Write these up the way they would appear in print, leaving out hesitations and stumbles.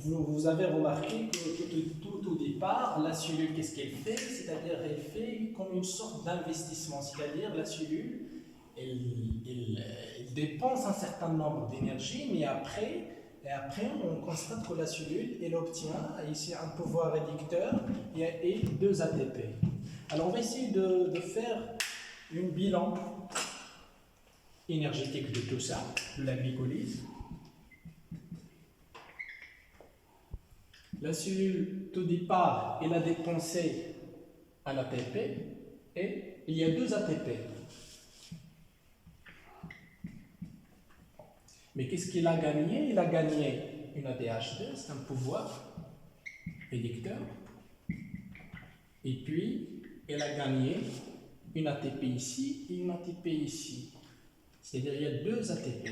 vous avez remarqué que tout au départ, la cellule, qu'est-ce qu'elle fait? C'est-à-dire, elle fait comme une sorte d'investissement. C'est-à-dire, la cellule, elle dépense un certain nombre d'énergie, mais après, on constate que la cellule, elle obtient ici un pouvoir réducteur et 2 ATP. Alors, on va essayer de faire un bilan énergétique de tout ça, de la glycolyse. La cellule, tout départ, elle a dépensé un ATP et il y a 2 ATP. Mais qu'est-ce qu'il a gagné? Il a gagné une ADH2, c'est un pouvoir réducteur. Et puis, elle a gagné une ATP ici et une ATP ici. C'est-à-dire qu'il y a 2 ATP.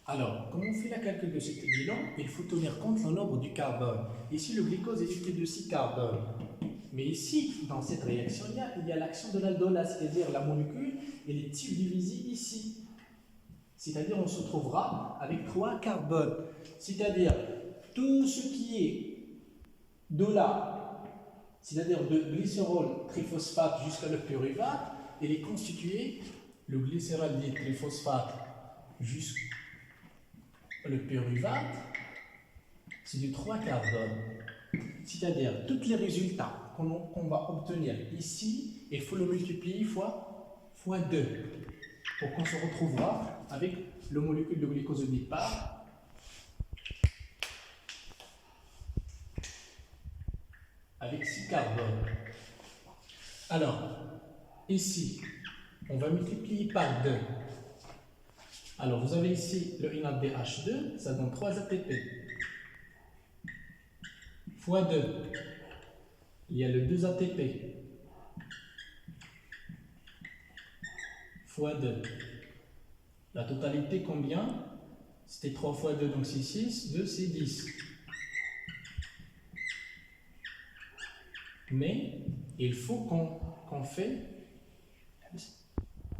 Alors, comment on fait la calcul de ce bilan? Il faut tenir compte du nombre du carbone. Ici, le glucose est équipé de 6 carbones. Mais ici, dans cette réaction, il y a l'action de l'aldolase, c'est-à-dire la molécule, elle est subdivisée ici. C'est-à-dire on se trouvera avec 3 carbones. C'est-à-dire tout ce qui est de là, c'est-à-dire de glycérol triphosphate jusqu'à le pyruvate, il est constitué, le glycérol dit triphosphate jusqu'à le pyruvate, c'est du 3 carbones. C'est-à-dire tous les résultats qu'on va obtenir ici, il faut le multiplier fois 2 pour qu'on se retrouvera avec le molécule de glucose au départ avec 6 carbones. Alors, ici, on va multiplier par 2. Alors, vous avez ici le NADH2, ça donne 3 ATP. Fois 2, il y a le 2 ATP. Fois 2. La totalité, combien? C'était 3 fois 2, donc c'est 6. 2, c'est 10. Mais il faut qu'on fait...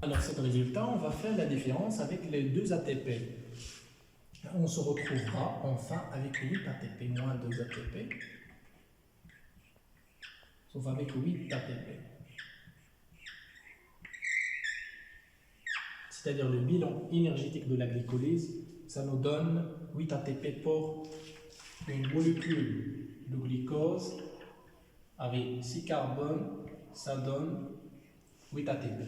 Alors, cet résultat, on va faire la différence avec les 2 ATP. On se retrouvera enfin avec 8 ATP, moins 2 ATP. Sauf avec 8 ATP. C'est-à-dire le bilan énergétique de la glycolyse, ça nous donne 8 ATP pour une molécule de glucose avec 6 carbones, ça donne 8 ATP.